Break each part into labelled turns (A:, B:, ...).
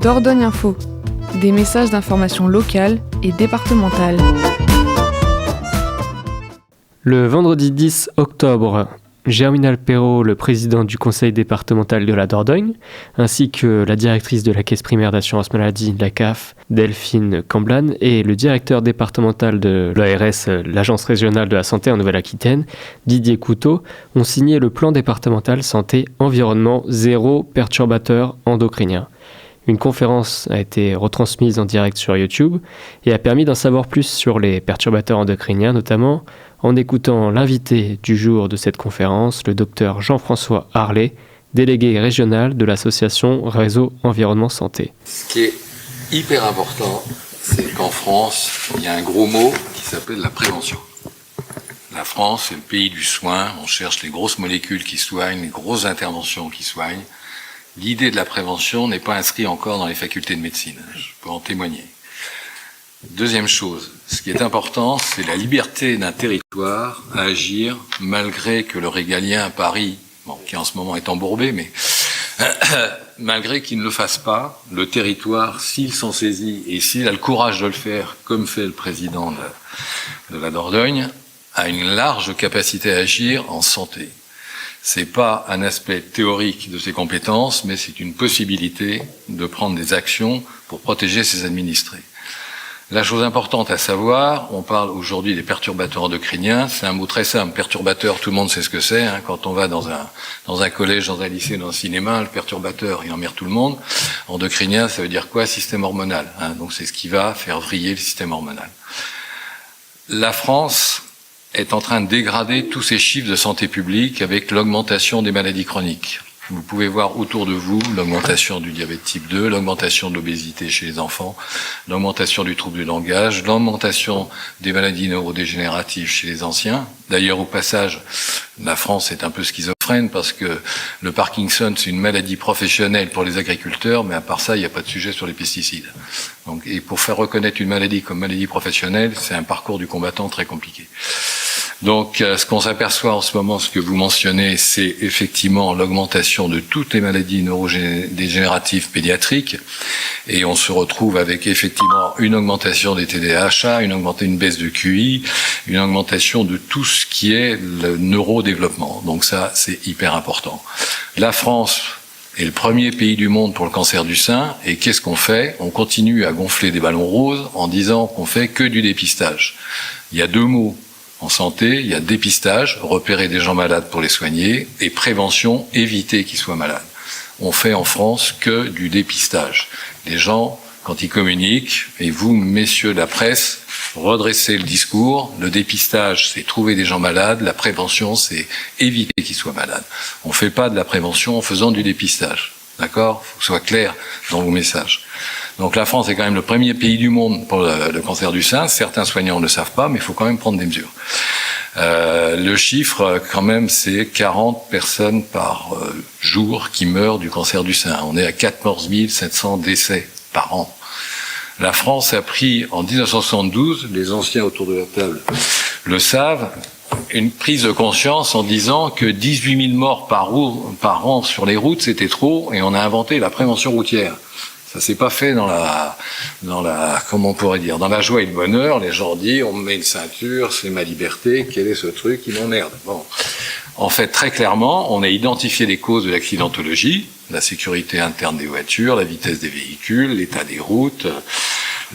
A: Dordogne Info, des messages d'information locale et départementale.
B: Le vendredi 10 octobre, Germinal Perrault, le président du conseil départemental de la Dordogne, ainsi que la directrice de la caisse primaire d'assurance maladie, la CAF, Delphine Camblan, et le directeur départemental de l'ARS, l'agence régionale de la santé en Nouvelle-Aquitaine, Didier Couteau, ont signé le plan départemental santé-environnement zéro perturbateur endocrinien. Une conférence a été retransmise en direct sur YouTube et a permis d'en savoir plus sur les perturbateurs endocriniens, notamment en écoutant l'invité du jour de cette conférence, le docteur Jean-François Harlet, délégué régional de l'association Réseau Environnement Santé.
C: Ce qui est hyper important, c'est qu'en France, il y a un gros mot qui s'appelle la prévention. La France, c'est le pays du soin, on cherche les grosses molécules qui soignent, les grosses interventions qui soignent. L'idée de la prévention n'est pas inscrite encore dans les facultés de médecine, je peux en témoigner. Deuxième chose, ce qui est important, c'est la liberté d'un territoire à agir malgré que le régalien à Paris, qui en ce moment est embourbé, mais malgré qu'il ne le fasse pas, le territoire, s'il s'en saisit et s'il a le courage de le faire, comme fait le président de la Dordogne, a une large capacité à agir en santé. C'est pas un aspect théorique de ses compétences, mais c'est une possibilité de prendre des actions pour protéger ses administrés. La chose importante à savoir, on parle aujourd'hui des perturbateurs endocriniens, c'est un mot très simple. Perturbateur, tout le monde sait ce que c'est. Hein. Quand on va dans un collège, dans un lycée, dans un cinéma, le perturbateur, il emmerde tout le monde. Endocrinien, ça veut dire quoi? Système hormonal. Hein. Donc c'est ce qui va faire vriller le système hormonal. La France est en train de dégrader tous ces chiffres de santé publique avec l'augmentation des maladies chroniques. Vous pouvez voir autour de vous l'augmentation du diabète type 2, l'augmentation de l'obésité chez les enfants, l'augmentation du trouble du langage, l'augmentation des maladies neurodégénératives chez les anciens. D'ailleurs, au passage, la France est un peu schizophrène parce que le Parkinson, c'est une maladie professionnelle pour les agriculteurs, mais à part ça, il n'y a pas de sujet sur les pesticides. Donc, et pour faire reconnaître une maladie comme maladie professionnelle, c'est un parcours du combattant très compliqué. Donc, ce qu'on s'aperçoit en ce moment, ce que vous mentionnez, c'est effectivement l'augmentation de toutes les maladies neurodégénératives pédiatriques. Et on se retrouve avec effectivement une augmentation des TDAH, une baisse de QI, une augmentation de tout ce qui est le neurodéveloppement. Donc ça, c'est hyper important. La France est le premier pays du monde pour le cancer du sein. Et qu'est-ce qu'on fait? On continue à gonfler des ballons roses en disant qu'on fait que du dépistage. Il y a deux mots. En santé, il y a dépistage, repérer des gens malades pour les soigner, et prévention, éviter qu'ils soient malades. On fait en France que du dépistage. Les gens, quand ils communiquent, et vous, messieurs de la presse, redressez le discours. Le dépistage, c'est trouver des gens malades. La prévention, c'est éviter qu'ils soient malades. On ne fait pas de la prévention en faisant du dépistage. D'accord? Il faut que ce soit clair dans vos messages. Donc la France est quand même le premier pays du monde pour le cancer du sein. Certains soignants ne le savent pas, mais il faut quand même prendre des mesures. Le chiffre, quand même, c'est 40 personnes par jour qui meurent du cancer du sein. On est à 14 700 décès par an. La France a pris, en 1972, les anciens autour de la table le savent, une prise de conscience en disant que 18 000 morts par an sur les routes, c'était trop, et on a inventé la prévention routière. Ça s'est pas fait dans la, comment on pourrait dire, dans la joie et le bonheur. Les gens disent, on me met une ceinture, c'est ma liberté, quel est ce truc qui m'emmerde? Bon. En fait, très clairement, on a identifié les causes de l'accidentologie, la sécurité interne des voitures, la vitesse des véhicules, l'état des routes,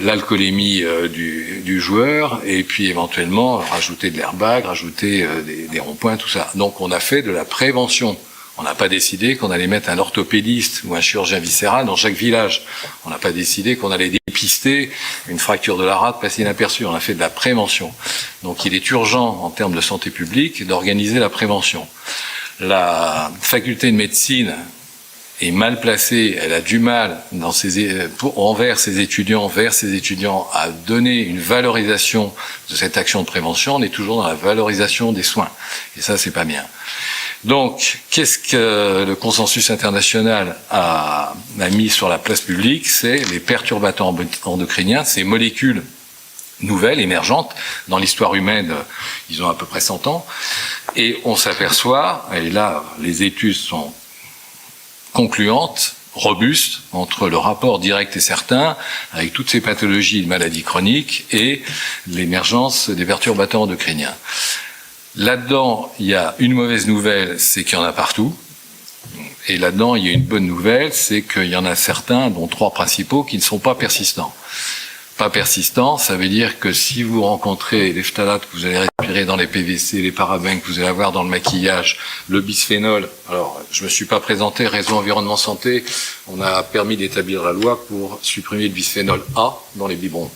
C: l'alcoolémie du joueur, et puis éventuellement rajouter de l'airbag, rajouter des ronds-points, tout ça. Donc on a fait de la prévention. On n'a pas décidé qu'on allait mettre un orthopédiste ou un chirurgien viscéral dans chaque village. On n'a pas décidé qu'on allait dépister une fracture de la rate passée inaperçue. On a fait de la prévention. Donc il est urgent, en termes de santé publique, d'organiser la prévention. La faculté de médecine est mal placée, elle a du mal envers ses étudiants, à donner une valorisation de cette action de prévention. On est toujours dans la valorisation des soins. Et ça, c'est pas bien. Donc, qu'est-ce que le consensus international a mis sur la place publique? C'est les perturbateurs endocriniens, ces molécules nouvelles, émergentes. Dans l'histoire humaine, ils ont à peu près 100 ans. Et on s'aperçoit, et là, les études sont concluantes, robuste entre le rapport direct et certain avec toutes ces pathologies et maladies chroniques et l'émergence des perturbateurs endocriniens. Là-dedans, il y a une mauvaise nouvelle, c'est qu'il y en a partout. Et là-dedans, il y a une bonne nouvelle, c'est qu'il y en a certains, dont 3 principaux, qui ne sont pas persistants. Pas persistant, ça veut dire que si vous rencontrez les phtalates que vous allez respirer dans les PVC, les parabènes que vous allez avoir dans le maquillage, le bisphénol, alors je me suis pas présenté, Réseau Environnement Santé, on a permis d'établir la loi pour supprimer le bisphénol A dans les biberons.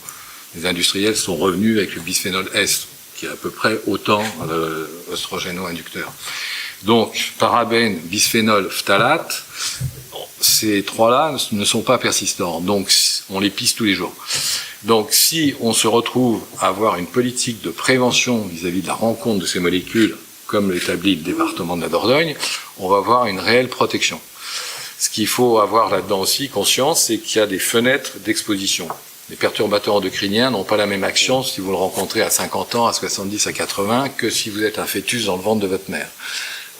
C: Les industriels sont revenus avec le bisphénol S, qui est à peu près autant oestrogéno-inducteur. Donc, parabènes, bisphénol, phtalate, ces 3-là ne sont pas persistants, donc on les pisse tous les jours. Donc, si on se retrouve à avoir une politique de prévention vis-à-vis de la rencontre de ces molécules, comme l'établit le département de la Dordogne, on va avoir une réelle protection. Ce qu'il faut avoir là-dedans aussi conscience, c'est qu'il y a des fenêtres d'exposition. Les perturbateurs endocriniens n'ont pas la même action si vous le rencontrez à 50 ans, à 70, à 80, que si vous êtes un fœtus dans le ventre de votre mère.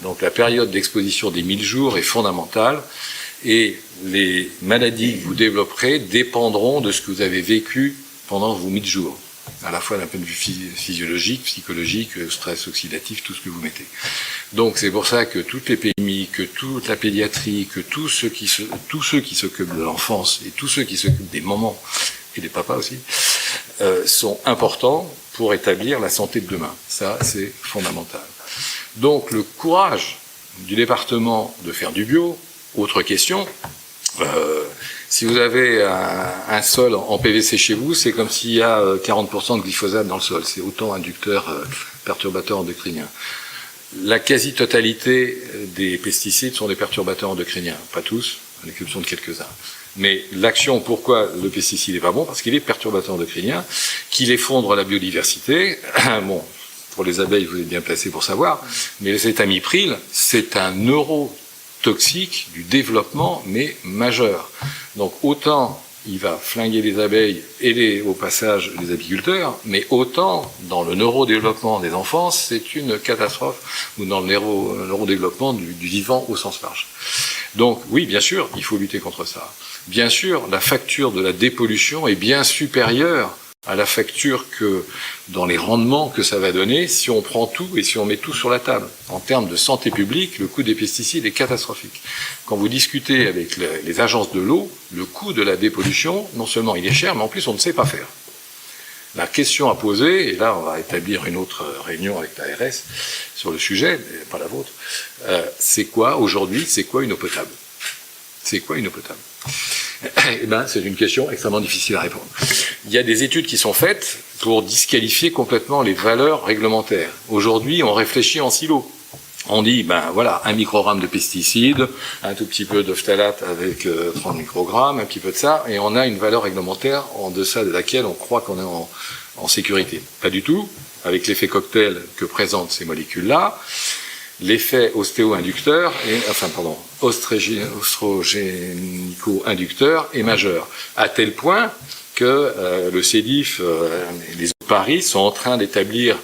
C: Donc la période d'exposition des 1000 jours est fondamentale et les maladies que vous développerez dépendront de ce que vous avez vécu pendant vos 1000 jours, à la fois d'un point de vue physiologique, psychologique, stress oxydatif, tout ce que vous mettez. Donc c'est pour ça que toutes les PMI, que toute la pédiatrie, que tous ceux qui s'occupent de l'enfance et tous ceux qui s'occupent des mamans et des papas aussi, sont importants pour établir la santé de demain. Ça, c'est fondamental. Donc le courage du département de faire du bio, autre question, si vous avez un sol en PVC chez vous, c'est comme s'il y a 40% de glyphosate dans le sol, c'est autant inducteur, perturbateur endocrinien. La quasi-totalité des pesticides sont des perturbateurs endocriniens, pas tous, à l'exception de quelques-uns. Mais l'action, pourquoi le pesticide n'est pas bon? Parce qu'il est perturbateur endocrinien, qu'il effondre la biodiversité. Bon, pour les abeilles, vous êtes bien placé pour savoir, mais cet amipril, c'est un neurotoxique du développement, mais majeur. Donc autant il va flinguer les abeilles et au passage les apiculteurs, mais autant dans le neurodéveloppement des enfants, c'est une catastrophe, ou dans le neurodéveloppement du vivant au sens large. Donc oui, bien sûr, il faut lutter contre ça. Bien sûr, la facture de la dépollution est bien supérieure à la facture que, dans les rendements que ça va donner, si on prend tout et si on met tout sur la table. En termes de santé publique, le coût des pesticides est catastrophique. Quand vous discutez avec les agences de l'eau, le coût de la dépollution, non seulement il est cher, mais en plus on ne sait pas faire. La question à poser, et là on va établir une autre réunion avec l'ARS sur le sujet, mais pas la vôtre, c'est quoi aujourd'hui, c'est quoi une eau potable? C'est quoi une eau potable? Eh ben, c'est une question extrêmement difficile à répondre. Il y a des études qui sont faites pour disqualifier complètement les valeurs réglementaires. Aujourd'hui, on réfléchit en silo. On dit, ben voilà, 1 microgramme de pesticides, un tout petit peu de phtalate avec 30 microgrammes, un petit peu de ça, et on a une valeur réglementaire en deçà de laquelle on croit qu'on est en sécurité. Pas du tout, avec l'effet cocktail que présentent ces molécules-là. L'effet ostéo-inducteur, oestrogénico-inducteur est majeur, à tel point que le CEDIF et les autres paris sont en train d'établir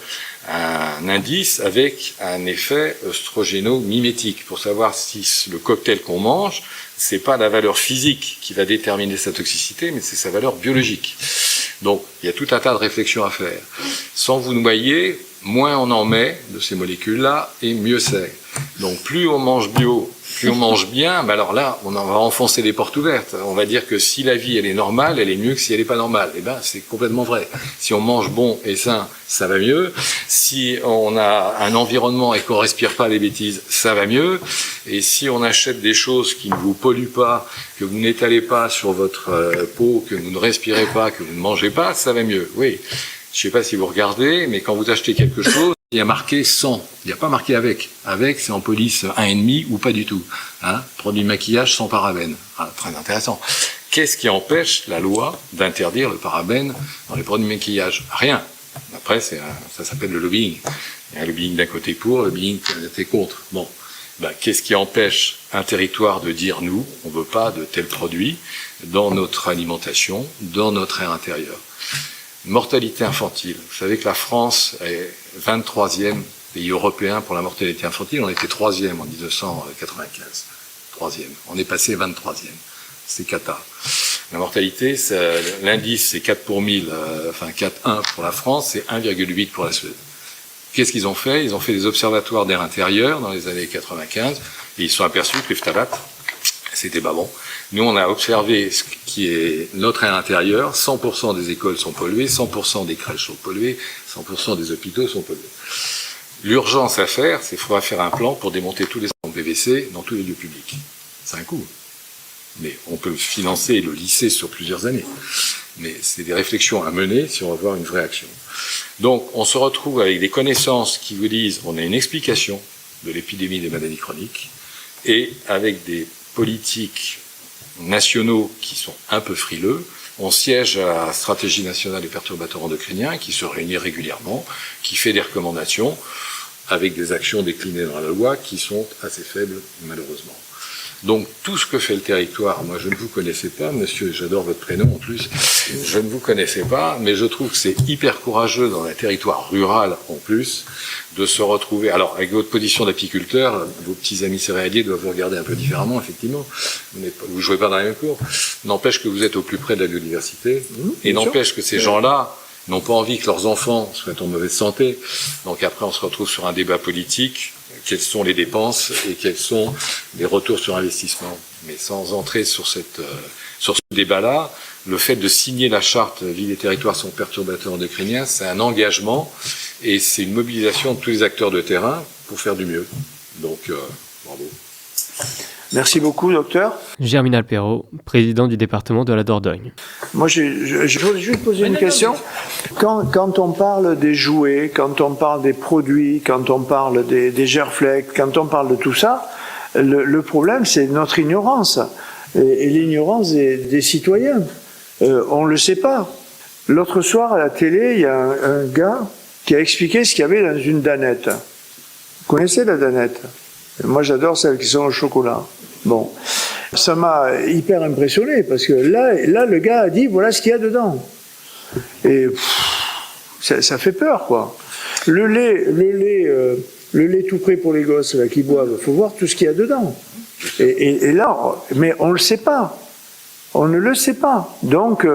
C: un indice avec un effet oestrogéno-mimétique pour savoir si le cocktail qu'on mange, c'est pas la valeur physique qui va déterminer sa toxicité, mais c'est sa valeur biologique. Donc, il y a tout un tas de réflexions à faire. Sans vous noyer, moins on en met de ces molécules-là, et mieux c'est. Donc, plus on mange bio, plus on mange bien, ben alors là, on en va enfoncer les portes ouvertes. On va dire que si la vie, elle est normale, elle est mieux que si elle n'est pas normale. Eh ben, c'est complètement vrai. Si on mange bon et sain, ça va mieux. Si on a un environnement et qu'on respire pas les bêtises, ça va mieux. Et si on achète des choses qui ne vous polluent pas, que vous n'étalez pas sur votre peau, que vous ne respirez pas, que vous ne mangez pas, ça va mieux. Oui. Je ne sais pas si vous regardez, mais quand vous achetez quelque chose, il y a marqué sans. Il n'y a pas marqué avec. Avec, c'est en police 1,5 ou pas du tout. Hein, produit de maquillage sans parabène. Ah, très intéressant. Qu'est-ce qui empêche la loi d'interdire le parabène dans les produits de maquillage? Rien. Après, ça s'appelle le lobbying. Il y a un lobbying d'un côté pour, le lobbying d'un côté contre. Bon. Ben, qu'est-ce qui empêche un territoire de dire nous, on ne veut pas de tels produits dans notre alimentation, dans notre air intérieur? Mortalité infantile. Vous savez que la France est 23e pays européen pour la mortalité infantile. On était 3e en 1995. troisième. On est passé 23e. C'est cata. La mortalité, l'indice, c'est 4 pour 1000, 4,1 pour la France, c'est 1,8 pour la Suède. Qu'est-ce qu'ils ont fait? Ils ont fait des observatoires d'air intérieur dans les années 95, et ils se sont aperçus que les phtalates, c'était pas bon. Nous, on a observé ce qui est notre air intérieur. 100% des écoles sont polluées, 100% des crèches sont polluées, 100% des hôpitaux sont pollués. L'urgence à faire, c'est qu'il faudra faire un plan pour démonter tous les en PVC dans tous les lieux publics. C'est un coût. Mais on peut financer et le lisser sur plusieurs années. Mais c'est des réflexions à mener si on veut avoir une vraie action. Donc, on se retrouve avec des connaissances qui vous disent on a une explication de l'épidémie des maladies chroniques et avec des politiques nationaux qui sont un peu frileux. On siège à la stratégie nationale des perturbateurs endocriniens qui se réunit régulièrement, qui fait des recommandations avec des actions déclinées dans la loi qui sont assez faibles, malheureusement. Donc, tout ce que fait le territoire, moi je ne vous connaissais pas, monsieur, j'adore votre prénom en plus, je ne vous connaissais pas, mais je trouve que c'est hyper courageux dans un territoire rural en plus, de se retrouver, alors avec votre position d'apiculteur, vos petits amis céréaliers doivent vous regarder un peu différemment, effectivement, vous ne jouez pas dans la même cour, n'empêche que vous êtes au plus près de la biodiversité, et n'empêche que ces gens-là n'ont pas envie que leurs enfants soient en mauvaise santé, donc après on se retrouve sur un débat politique, quelles sont les dépenses et quels sont les retours sur investissement. Mais sans entrer sur ce débat-là, le fait de signer la charte Ville et territoires sans perturbateurs endocriniens, c'est un engagement et c'est une mobilisation de tous les acteurs de terrain pour faire du mieux. Donc, bravo.
D: Merci beaucoup, docteur.
B: Germinal Perrault, président du département de la Dordogne.
D: Moi, je voudrais juste poser une question. Quand on parle des jouets, quand on parle des produits, quand on parle des gerflex, quand on parle de tout ça, le problème, c'est notre ignorance et l'ignorance des citoyens. On ne le sait pas. L'autre soir, à la télé, il y a un gars qui a expliqué ce qu'il y avait dans une danette. Vous connaissez la danette? Moi, j'adore celles qui sont au chocolat. Bon, ça m'a hyper impressionné parce que là, le gars a dit voilà ce qu'il y a dedans. Et ça fait peur, quoi. Le lait tout prêt pour les gosses là qui boivent, faut voir tout ce qu'il y a dedans. Et là, mais on le sait pas. On ne le sait pas. Donc,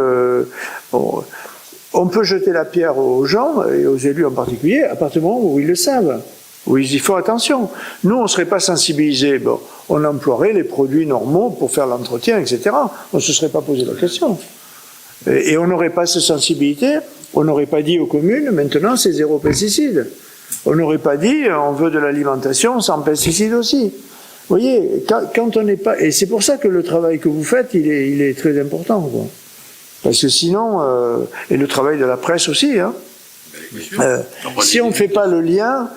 D: on peut jeter la pierre aux gens et aux élus en particulier à partir du moment où ils le savent. Oui, il faut attention. Nous, on ne serait pas sensibilisés. Bon, on emploierait les produits normaux pour faire l'entretien, etc. On ne se serait pas posé la question. Et on n'aurait pas cette sensibilité. On n'aurait pas dit aux communes, maintenant, c'est 0 pesticides. On n'aurait pas dit, on veut de l'alimentation sans pesticides aussi. Vous voyez, quand on n'est pas... Et c'est pour ça que le travail que vous faites, il est très important, quoi. Parce que sinon... et le travail de la presse aussi, hein. Si on ne fait pas le lien...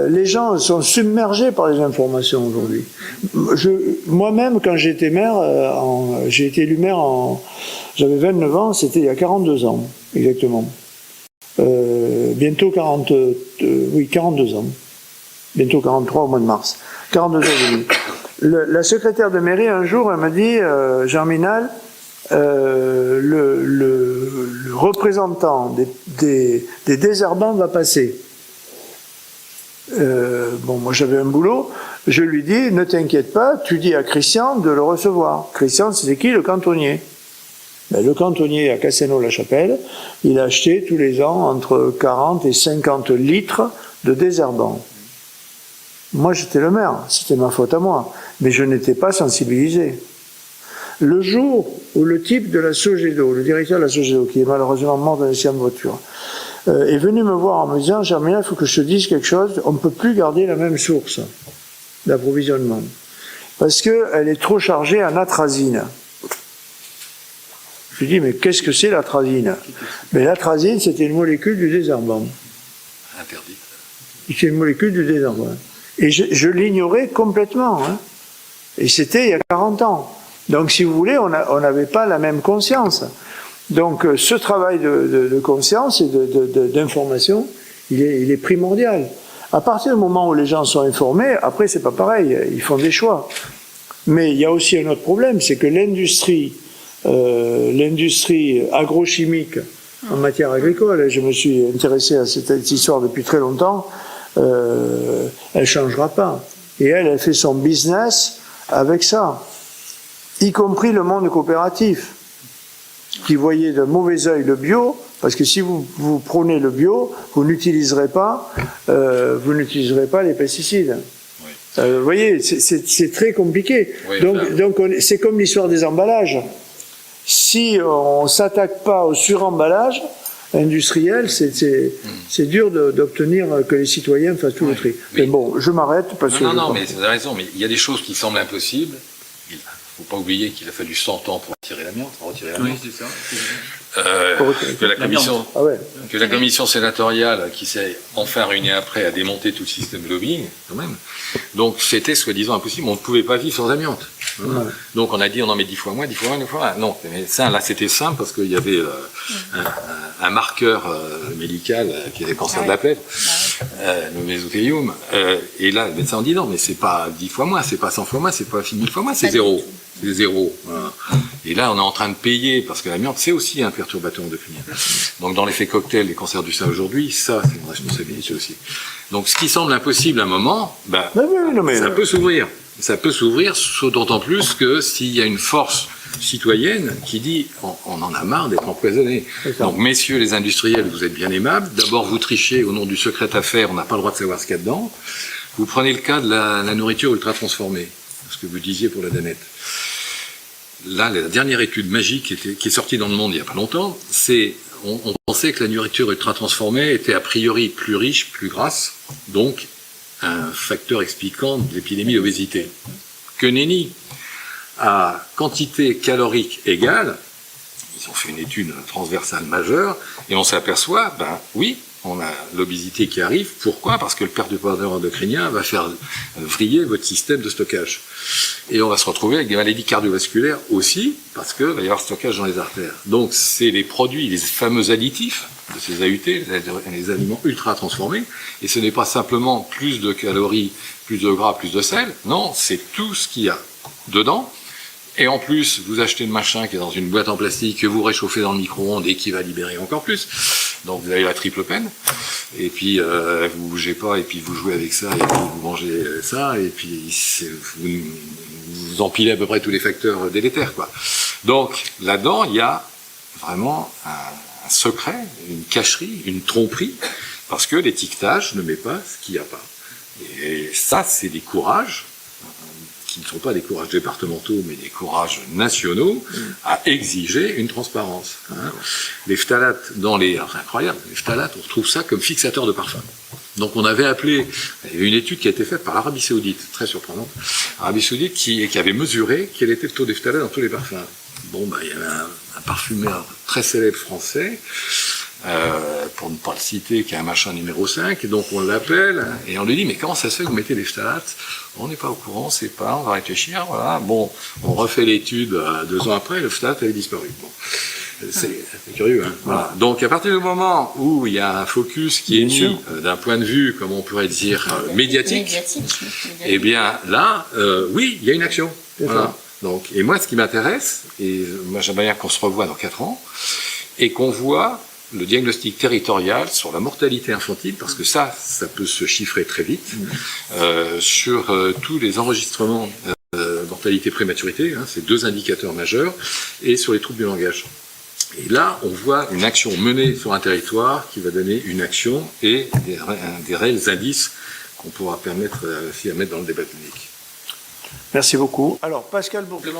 D: les gens sont submergés par les informations aujourd'hui. Moi-même, quand j'étais maire, j'ai été élu maire j'avais 29 ans, c'était il y a 42 ans, exactement. Bientôt 42 ans. Bientôt 43 au mois de mars. 42 ans et demi. La secrétaire de mairie, un jour, elle m'a dit, Germinal, le représentant des désherbants va passer. Bon, moi j'avais un boulot, je lui dis, ne t'inquiète pas, tu dis à Christian de le recevoir. Christian, c'était qui? Le cantonnier. Ben, le cantonnier à Castelnau-la-Chapelle, il a acheté tous les ans entre 40 et 50 litres de désherbant. Moi j'étais le maire, c'était ma faute à moi, mais je n'étais pas sensibilisé. Le jour où le type de la Sogedo, le directeur de la Sogedo, qui est malheureusement mort d'un accident de voiture, est venu me voir en me disant « Germinal, il faut que je te dise quelque chose, on ne peut plus garder la même source d'approvisionnement, parce qu'elle est trop chargée en atrazine. » Je lui dis « Mais qu'est-ce que c'est l'atrazine ?» Mais l'atrazine, c'était une molécule du désherbant.
C: Interdite.
D: C'est une molécule du désherbant. Et je l'ignorais complètement. Hein. Et c'était il y a 40 ans. Donc, si vous voulez, on n'avait pas la même conscience. Donc, ce travail de conscience et d'information, il est primordial. À partir du moment où les gens sont informés, après, c'est pas pareil, ils font des choix. Mais il y a aussi un autre problème, c'est que l'industrie agrochimique en matière agricole, et je me suis intéressé à cette histoire depuis très longtemps, elle changera pas. Et elle fait son business avec ça, y compris le monde coopératif, qui voyait d'un mauvais œil le bio, parce que si vous prônez le bio, vous n'utiliserez pas les pesticides. Oui. Vous voyez, c'est très compliqué. Oui, donc c'est comme l'histoire des emballages. Si on ne s'attaque pas au suremballage industriel, c'est dur d'obtenir que les citoyens fassent tout le tri. Mais bon, je m'arrête parce que...
C: Non, mais vous avez raison, mais il y a des choses qui semblent impossibles. Il ne faut pas oublier qu'il a fallu 100 ans pour retirer l'amiante.
E: Oui, c'est ça.
C: Que la commission sénatoriale, qui s'est enfin réunie après, a démonté tout le système de lobbying, quand même. Donc c'était soi-disant impossible, on ne pouvait pas vivre sans amiante. Voilà. Donc on a dit on en met 10 fois moins. Non, mais ça, là c'était simple parce qu'il y avait un marqueur médical qui était cancer de la plèvre, le mésothélium. Et là, le médecin dit non, mais c'est pas 10 fois moins, c'est pas 100 fois moins, c'est pas 1000 fois moins, c'est zéro. C'est zéro. Voilà. Et là, on est en train de payer, parce que l'amiante, c'est aussi un perturbateur endocrinien. Donc, dans l'effet cocktail des cancers du sein aujourd'hui, ça, c'est une responsabilité aussi. Donc, ce qui semble impossible à un moment, ça peut s'ouvrir. Ça peut s'ouvrir, d'autant plus que s'il y a une force citoyenne qui dit on en a marre d'être empoisonné. Donc, messieurs les industriels, vous êtes bien aimables. D'abord, vous trichez au nom du secret affaire, on n'a pas le droit de savoir ce qu'il y a dedans. Vous prenez le cas de la nourriture ultra transformée, ce que vous disiez pour la danette. Là, la dernière étude magique qui est sortie dans le monde il n'y a pas longtemps, on pensait que la nourriture ultra transformée était a priori plus riche, plus grasse, donc un facteur expliquant de l'épidémie d'obésité. Que nenni, à quantité calorique égale, ils ont fait une étude transversale majeure, et on s'aperçoit, oui, on a l'obésité qui arrive. Pourquoi ? Parce que le perturbateur endocrinien va faire vriller votre système de stockage. Et on va se retrouver avec des maladies cardiovasculaires aussi, parce qu'il va y avoir stockage dans les artères. Donc, c'est les produits, les fameux additifs de ces AUT, les aliments ultra transformés, et ce n'est pas simplement plus de calories, plus de gras, plus de sel. Non, c'est tout ce qu'il y a dedans. Et en plus, vous achetez le machin qui est dans une boîte en plastique que vous réchauffez dans le micro-ondes et qui va libérer encore plus. Donc vous avez la triple peine. Et puis vous bougez pas et puis vous jouez avec ça et puis vous mangez ça et puis vous empilez à peu près tous les facteurs délétères, quoi. Donc là-dedans, il y a vraiment un secret, une cacherie, une tromperie, parce que l'étiquetage ne met pas ce qu'il n'y a pas. Et ça, c'est des courages qui ne sont pas des courages départementaux, mais des courages nationaux, à exiger une transparence. Les phtalates c'est incroyable, les phtalates, on retrouve ça comme fixateur de parfum. Donc on avait appelé, il y avait une étude qui a été faite par l'Arabie Saoudite, très surprenante, l'Arabie Saoudite qui avait mesuré quel était le taux des phtalates dans tous les parfums. Bon, il y avait un parfumeur très célèbre français, pour ne pas le citer, qui a un machin numéro 5, et donc on l'appelle, et on lui dit, mais comment ça se fait que vous mettez les phtalates ? On n'est pas au courant, on va réfléchir, voilà. Bon, on refait l'étude 2 ans après, le phtalate avait disparu. Bon. C'est curieux, hein. Voilà. Donc, à partir du moment où il y a un focus qui est mis d'un point de vue, comme on pourrait dire, médiatique, eh bien, là, oui, il y a une action. Voilà. Donc, et moi, ce qui m'intéresse, et moi, j'aimerais bien qu'on se revoie dans 4 ans, et qu'on voit le diagnostic territorial sur la mortalité infantile, parce que ça peut se chiffrer très vite, sur tous les enregistrements mortalité prématurité, c'est 2 indicateurs majeurs, et sur les troubles du langage. Et là, on voit une action menée sur un territoire qui va donner une action et des réels indices qu'on pourra permettre aussi à mettre dans le débat public.
D: Merci beaucoup. Alors, Pascal Bourdeau.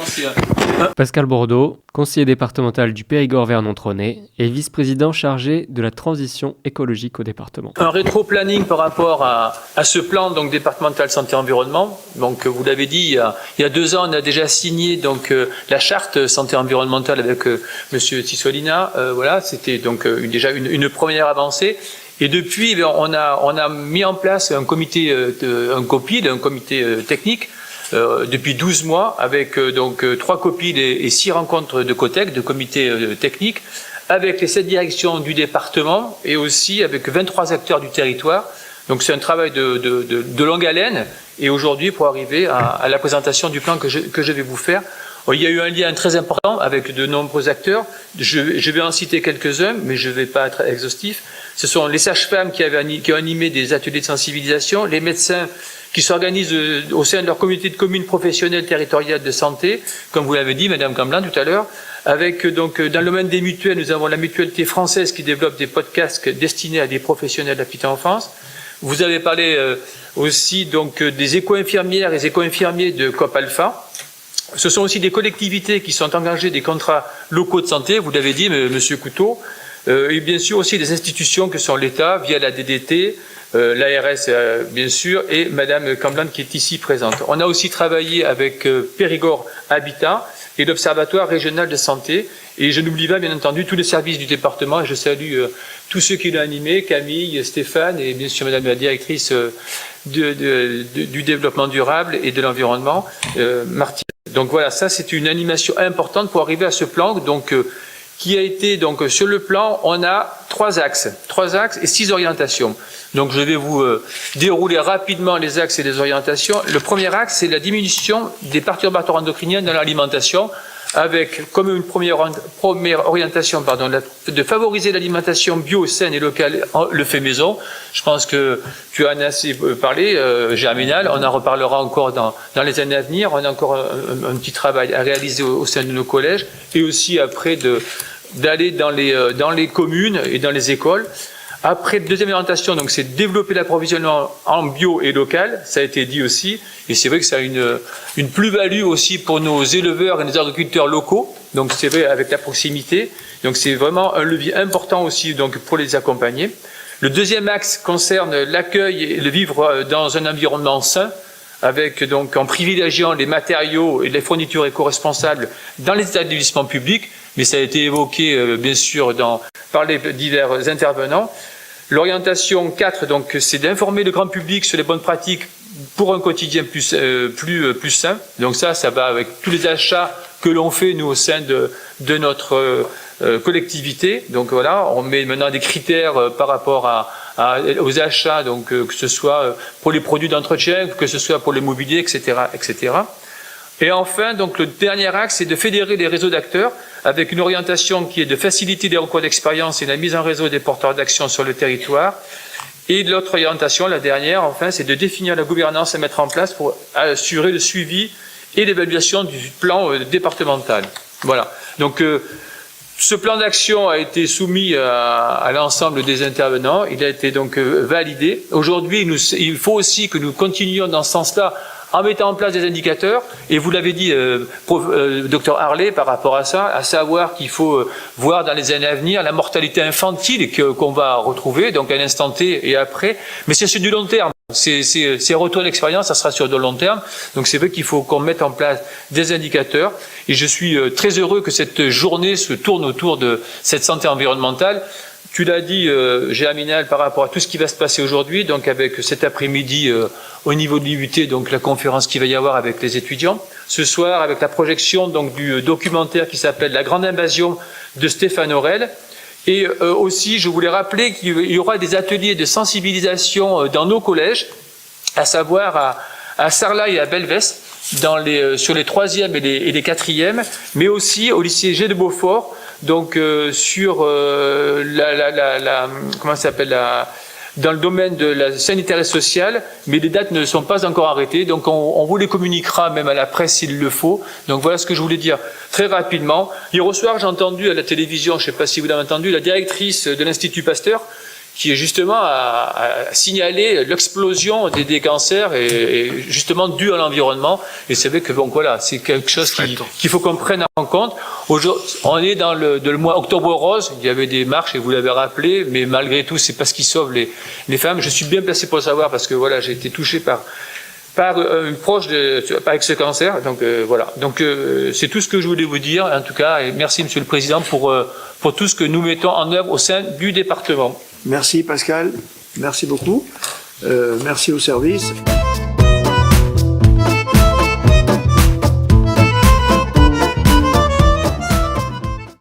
B: Pascal Bourdeau, conseiller départemental du Périgord-Vernon-Trônay et vice-président chargé de la transition écologique au département.
E: Un rétro-planning par rapport à ce plan donc, départemental santé-environnement. Donc, vous l'avez dit, il y a 2 ans, on a déjà signé donc, la charte santé-environnementale avec M. Tissolina. Voilà, c'était donc déjà une première avancée. Et depuis, on a mis en place un comité technique depuis 12 mois, avec donc 3 copies et 6 rencontres de COTEC, de comités techniques, avec les 7 directions du département et aussi avec 23 acteurs du territoire. Donc c'est un travail de longue haleine, et aujourd'hui, pour arriver à la présentation du plan que je vais vous faire, il y a eu un lien très important avec de nombreux acteurs. Je vais en citer quelques-uns, mais je ne vais pas être exhaustif. Ce sont les sages-femmes qui ont animé des ateliers de sensibilisation, les médecins qui s'organisent au sein de leur communauté de communes professionnelles territoriales de santé, comme vous l'avez dit, Madame Camblin, tout à l'heure. Avec donc dans le domaine des mutuelles, nous avons la mutualité française qui développe des podcasts destinés à des professionnels de la petite enfance. Vous avez parlé aussi donc des éco-infirmières et des éco-infirmiers de COP Alpha. Ce sont aussi des collectivités qui sont engagées des contrats locaux de santé, vous l'avez dit, Monsieur Couteau, et bien sûr aussi des institutions que sont l'État via la DDT, l'ARS bien sûr, et Madame Camblin qui est ici présente. On a aussi travaillé avec Périgord Habitat et l'Observatoire régional de santé. Et je n'oublie pas, bien entendu, tous les services du département. Et je salue tous ceux qui l'ont animé, Camille, Stéphane et bien sûr Madame la directrice du développement durable et de l'environnement, Martine. Donc voilà, ça c'est une animation importante pour arriver à ce plan. Donc qui a été donc sur le plan, on a trois axes et 6 orientations. Donc je vais vous dérouler rapidement les axes et les orientations. Le premier axe, c'est la diminution des perturbateurs endocriniens dans l'alimentation, avec comme une première orientation, de favoriser l'alimentation bio, saine et locale, le fait maison. Je pense que tu en as assez parlé, Germinal. On en reparlera encore dans les années à venir. On a encore un petit travail à réaliser au sein de nos collèges, et aussi après d'aller dans les communes et dans les écoles. Après, deuxième orientation, donc c'est développer l'approvisionnement en bio et local, ça a été dit aussi, et c'est vrai que ça a une plus-value aussi pour nos éleveurs et nos agriculteurs locaux, donc c'est vrai avec la proximité, donc c'est vraiment un levier important aussi donc pour les accompagner. Le deuxième axe concerne l'accueil et le vivre dans un environnement sain, avec donc en privilégiant les matériaux et les fournitures éco-responsables dans les établissements publics, mais ça a été évoqué bien sûr par les divers intervenants. L'orientation 4, donc, c'est d'informer le grand public sur les bonnes pratiques pour un quotidien plus sain. Donc ça va avec tous les achats que l'on fait, nous, au sein de notre collectivité. Donc voilà, on met maintenant des critères par rapport aux achats, donc que ce soit pour les produits d'entretien, que ce soit pour le mobilier, etc., etc. Et enfin, donc, le dernier axe, c'est de fédérer les réseaux d'acteurs avec une orientation qui est de faciliter les recours d'expérience et la mise en réseau des porteurs d'action sur le territoire. Et l'autre orientation, la dernière, enfin, c'est de définir la gouvernance à mettre en place pour assurer le suivi et l'évaluation du plan départemental. Voilà. Donc, ce plan d'action a été soumis à l'ensemble des intervenants. Il a été donc validé. Aujourd'hui, il faut aussi que nous continuions dans ce sens-là en mettant en place des indicateurs, et vous l'avez dit, Dr Harley, par rapport à ça, à savoir qu'il faut voir dans les années à venir la mortalité infantile qu'on va retrouver, donc à l'instant T et après, mais c'est sur du long terme. Ces retours d'expérience, ça sera sur de long terme, donc c'est vrai qu'il faut qu'on mette en place des indicateurs, et je suis très heureux que cette journée se tourne autour de cette santé environnementale. Tu l'as dit, Germinal, par rapport à tout ce qui va se passer aujourd'hui, donc avec cet après-midi au niveau de l'IUT, donc la conférence qu'il va y avoir avec les étudiants. Ce soir, avec la projection donc du documentaire qui s'appelle La Grande Invasion de Stéphane Aurel. Et aussi, je voulais rappeler qu'il y aura des ateliers de sensibilisation dans nos collèges, à savoir à Sarlat et à Belvès, sur les 3e et les 4e, mais aussi au lycée G de Beaufort, donc sur comment ça s'appelle, dans le domaine de la sanitaire et sociale, mais les dates ne sont pas encore arrêtées, donc on vous les communiquera même à la presse s'il le faut. Donc voilà ce que je voulais dire très rapidement. Hier soir, j'ai entendu à la télévision, je ne sais pas si vous l'avez entendu, la directrice de l'Institut Pasteur, qui est justement à signaler l'explosion des cancers et justement dû à l'environnement. Et c'est vrai que bon voilà, c'est quelque chose qu'il faut qu'on prenne en compte. Aujourd'hui, on est dans le mois Octobre Rose, il y avait des marches et vous l'avez rappelé, mais malgré tout, c'est pas ce qui sauve les femmes. Je suis bien placé pour le savoir parce que voilà, j'ai été touché par une proche avec ce cancer. Donc voilà. Donc c'est tout ce que je voulais vous dire. En tout cas, et merci Monsieur le Président pour tout ce que nous mettons en œuvre au sein du département.
D: Merci Pascal, merci beaucoup, merci au service.